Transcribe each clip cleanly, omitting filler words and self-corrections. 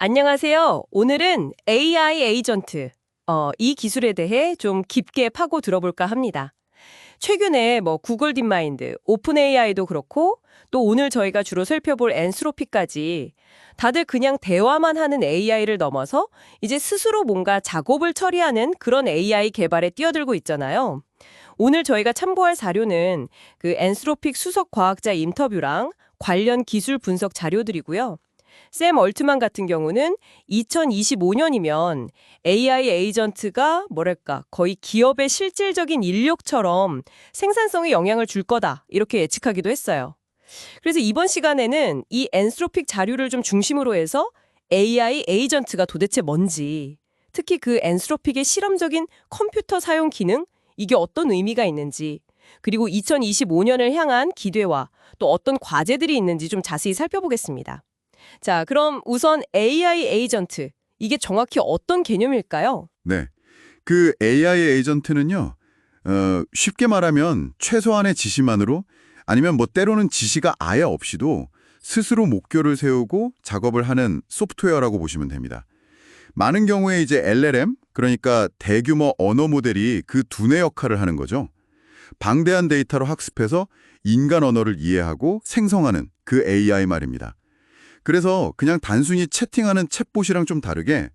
안녕하세요. 오늘은 AI 에이전트, 이 기술에 대해 좀 깊게 파고 들어볼까 합니다. 최근에 구글 딥마인드, 오픈 AI도 그렇고 또 오늘 저희가 주로 살펴볼 엔스로피까지 다들 그냥 대화만 하는 AI를 넘어서 이제 스스로 뭔가 작업을 처리하는 그런 AI 개발에 뛰어들고 있잖아요. 오늘 저희가 참고할 자료는 그 엔스로픽 수석 과학자 인터뷰랑 관련 기술 분석 자료들이고요. 샘 얼트만 같은 경우는 2025년이면 AI 에이전트가 거의 기업의 실질적인 인력처럼 생산성에 영향을 줄 거다 이렇게 예측하기도 했어요. 그래서 이번 시간에는 이 엔스로픽 자료를 좀 중심으로 해서 AI 에이전트가 도대체 뭔지, 특히 그 엔스로픽의 실험적인 컴퓨터 사용 기능, 이게 어떤 의미가 있는지, 그리고 2025년을 향한 기대와 또 어떤 과제들이 있는지 좀 자세히 살펴보겠습니다. 자, 그럼 우선 AI 에이전트, 이게 정확히 어떤 개념일까요? 네. 그 AI 에이전트는요, 쉽게 말하면 최소한의 지시만으로 아니면 때로는 지시가 아예 없이도 스스로 목표를 세우고 작업을 하는 소프트웨어라고 보시면 됩니다. 많은 경우에 이제 LLM, 그러니까 대규모 언어 모델이 그 두뇌 역할을 하는 거죠. 방대한 데이터로 학습해서 인간 언어를 이해하고 생성하는 그 AI 말입니다. 그래서 그냥 단순히 채팅하는 챗봇이랑 좀 다르게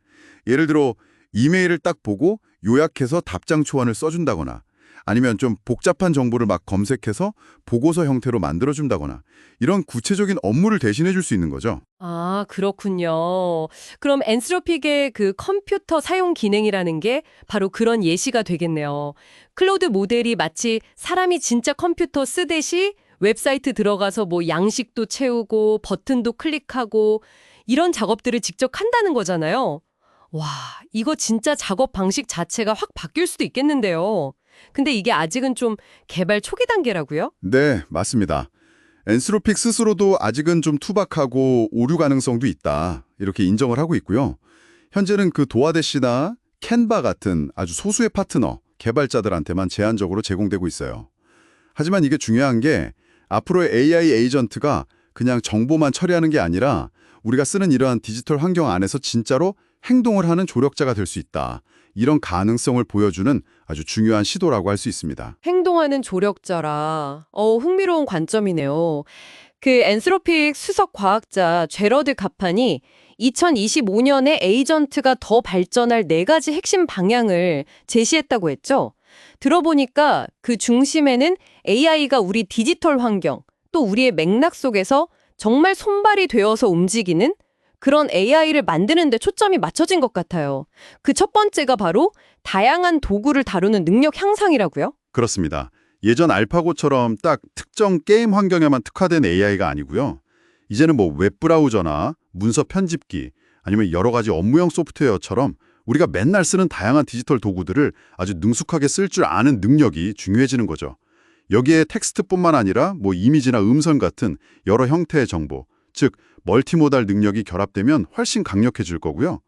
예를 들어 이메일을 딱 보고 요약해서 답장 초안을 써준다거나 아니면 좀 복잡한 정보를 막 검색해서 보고서 형태로 만들어준다거나 이런 구체적인 업무를 대신해 줄 수 있는 거죠. 아, 그렇군요. 그럼 엔스로픽의 그 컴퓨터 사용 기능이라는 게 바로 그런 예시가 되겠네요. 클로드 모델이 마치 사람이 진짜 컴퓨터 쓰듯이 웹사이트 들어가서 양식도 채우고 버튼도 클릭하고 이런 작업들을 직접 한다는 거잖아요. 와, 이거 진짜 작업 방식 자체가 확 바뀔 수도 있겠는데요. 근데 이게 아직은 좀 개발 초기 단계라고요? 네, 맞습니다. 엔스로픽 스스로도 아직은 좀 투박하고 오류 가능성도 있다. 이렇게 인정을 하고 있고요. 현재는 그 도화대시나 캔바 같은 아주 소수의 파트너, 개발자들한테만 제한적으로 제공되고 있어요. 하지만 이게 중요한 게 앞으로의 AI 에이전트가 그냥 정보만 처리하는 게 아니라 우리가 쓰는 이러한 디지털 환경 안에서 진짜로 행동을 하는 조력자가 될 수 있다. 이런 가능성을 보여주는 아주 중요한 시도라고 할 수 있습니다. 행동하는 조력자라. 흥미로운 관점이네요. 그 엔스로픽 수석 과학자 제러드 가판이 2025년에 에이전트가 더 발전할 네 가지 핵심 방향을 제시했다고 했죠. 들어보니까 그 중심에는 AI가 우리 디지털 환경, 또 우리의 맥락 속에서 정말 손발이 되어서 움직이는 그런 AI를 만드는 데 초점이 맞춰진 것 같아요. 그 첫 번째가 바로 다양한 도구를 다루는 능력 향상이라고요? 그렇습니다. 예전 알파고처럼 딱 특정 게임 환경에만 특화된 AI가 아니고요. 이제는 웹브라우저나 문서 편집기 아니면 여러 가지 업무용 소프트웨어처럼 우리가 맨날 쓰는 다양한 디지털 도구들을 아주 능숙하게 쓸 줄 아는 능력이 중요해지는 거죠. 여기에 텍스트뿐만 아니라 이미지나 음성 같은 여러 형태의 정보, 즉 멀티모달 능력이 결합되면 훨씬 강력해질 거고요.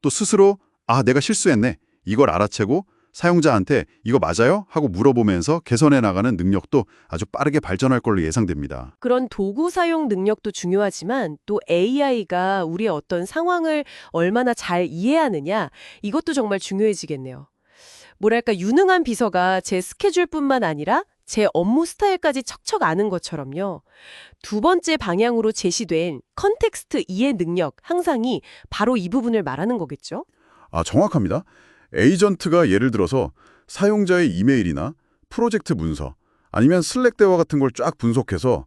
또 스스로 내가 실수했네. 이걸 알아채고 사용자한테 이거 맞아요? 하고 물어보면서 개선해 나가는 능력도 아주 빠르게 발전할 걸로 예상됩니다. 그런 도구 사용 능력도 중요하지만 또 AI가 우리의 어떤 상황을 얼마나 잘 이해하느냐, 이것도 정말 중요해지겠네요. 유능한 비서가 제 스케줄뿐만 아니라 제 업무 스타일까지 척척 아는 것처럼요. 두 번째 방향으로 제시된 컨텍스트 이해 능력 향상이 바로 이 부분을 말하는 거겠죠? 정확합니다. 에이전트가 예를 들어서 사용자의 이메일이나 프로젝트 문서 아니면 슬랙 대화 같은 걸 쫙 분석해서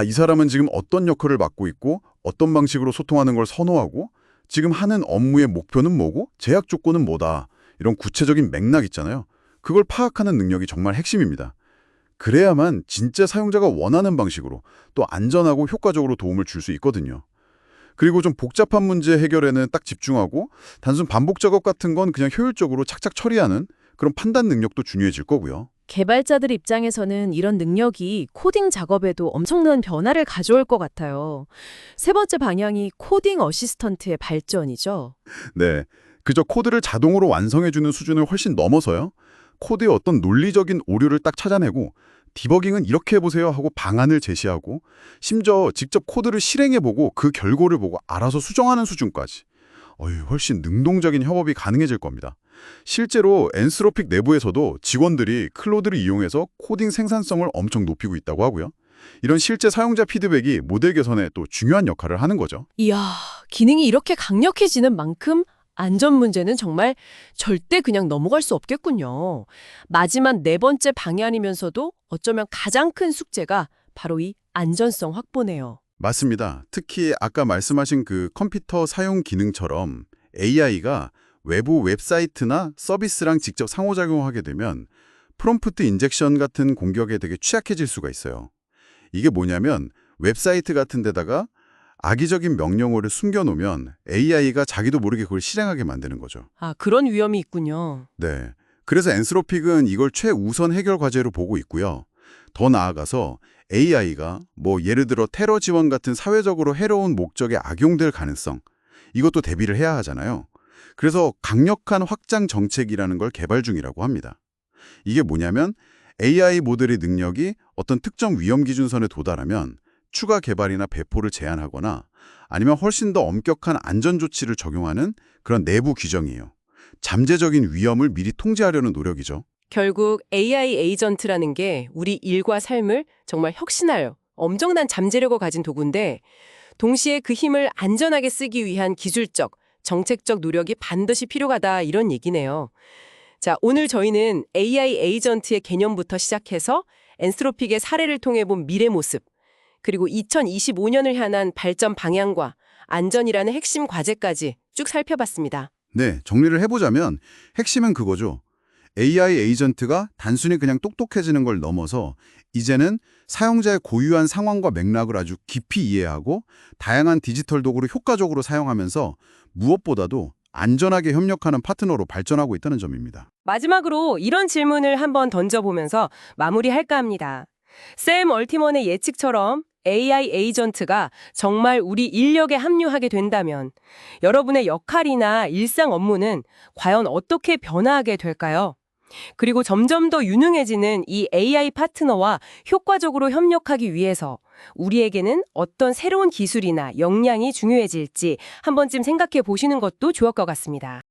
이 사람은 지금 어떤 역할을 맡고 있고 어떤 방식으로 소통하는 걸 선호하고 지금 하는 업무의 목표는 뭐고 제약 조건은 뭐다. 이런 구체적인 맥락 있잖아요. 그걸 파악하는 능력이 정말 핵심입니다. 그래야만 진짜 사용자가 원하는 방식으로 또 안전하고 효과적으로 도움을 줄 수 있거든요. 그리고 좀 복잡한 문제 해결에는 딱 집중하고 단순 반복 작업 같은 건 그냥 효율적으로 착착 처리하는 그런 판단 능력도 중요해질 거고요. 개발자들 입장에서는 이런 능력이 코딩 작업에도 엄청난 변화를 가져올 것 같아요. 세 번째 방향이 코딩 어시스턴트의 발전이죠. 네, 그저 코드를 자동으로 완성해주는 수준을 훨씬 넘어서요. 코드의 어떤 논리적인 오류를 딱 찾아내고 디버깅은 이렇게 해보세요 하고 방안을 제시하고 심지어 직접 코드를 실행해보고 그 결과를 보고 알아서 수정하는 수준까지 훨씬 능동적인 협업이 가능해질 겁니다. 실제로 엔스로픽 내부에서도 직원들이 클로드를 이용해서 코딩 생산성을 엄청 높이고 있다고 하고요. 이런 실제 사용자 피드백이 모델 개선에 또 중요한 역할을 하는 거죠. 이야, 기능이 이렇게 강력해지는 만큼 안전 문제는 정말 절대 그냥 넘어갈 수 없겠군요. 마지막 네 번째 방해아니면서도 어쩌면 가장 큰 숙제가 바로 이 안전성 확보네요. 맞습니다. 특히 아까 말씀하신 그 컴퓨터 사용 기능처럼 AI가 외부 웹사이트나 서비스랑 직접 상호작용하게 되면 프롬프트 인젝션 같은 공격에 되게 취약해질 수가 있어요. 이게 뭐냐면 웹사이트 같은 데다가 악의적인 명령어를 숨겨놓으면 AI가 자기도 모르게 그걸 실행하게 만드는 거죠. 아, 그런 위험이 있군요. 네. 그래서 엔스로픽은 이걸 최우선 해결 과제로 보고 있고요. 더 나아가서 AI가 예를 들어 테러 지원 같은 사회적으로 해로운 목적에 악용될 가능성, 이것도 대비를 해야 하잖아요. 그래서 강력한 확장 정책이라는 걸 개발 중이라고 합니다. 이게 뭐냐면 AI 모델의 능력이 어떤 특정 위험 기준선에 도달하면 추가 개발이나 배포를 제한하거나 아니면 훨씬 더 엄격한 안전 조치를 적용하는 그런 내부 규정이에요. 잠재적인 위험을 미리 통제하려는 노력이죠. 결국 AI 에이전트라는 게 우리 일과 삶을 정말 혁신할 엄청난 잠재력을 가진 도구인데 동시에 그 힘을 안전하게 쓰기 위한 기술적, 정책적 노력이 반드시 필요하다 이런 얘기네요. 자, 오늘 저희는 AI 에이전트의 개념부터 시작해서 엔스로픽의 사례를 통해 본 미래 모습, 그리고 2025년을 향한 발전 방향과 안전이라는 핵심 과제까지 쭉 살펴봤습니다. 네, 정리를 해보자면 핵심은 그거죠. AI 에이전트가 단순히 그냥 똑똑해지는 걸 넘어서 이제는 사용자의 고유한 상황과 맥락을 아주 깊이 이해하고 다양한 디지털 도구를 효과적으로 사용하면서 무엇보다도 안전하게 협력하는 파트너로 발전하고 있다는 점입니다. 마지막으로 이런 질문을 한번 던져보면서 마무리할까 합니다. 샘 얼티먼의 예측처럼 AI 에이전트가 정말 우리 인력에 합류하게 된다면 여러분의 역할이나 일상 업무는 과연 어떻게 변화하게 될까요? 그리고 점점 더 유능해지는 이 AI 파트너와 효과적으로 협력하기 위해서 우리에게는 어떤 새로운 기술이나 역량이 중요해질지 한 번쯤 생각해 보시는 것도 좋을 것 같습니다.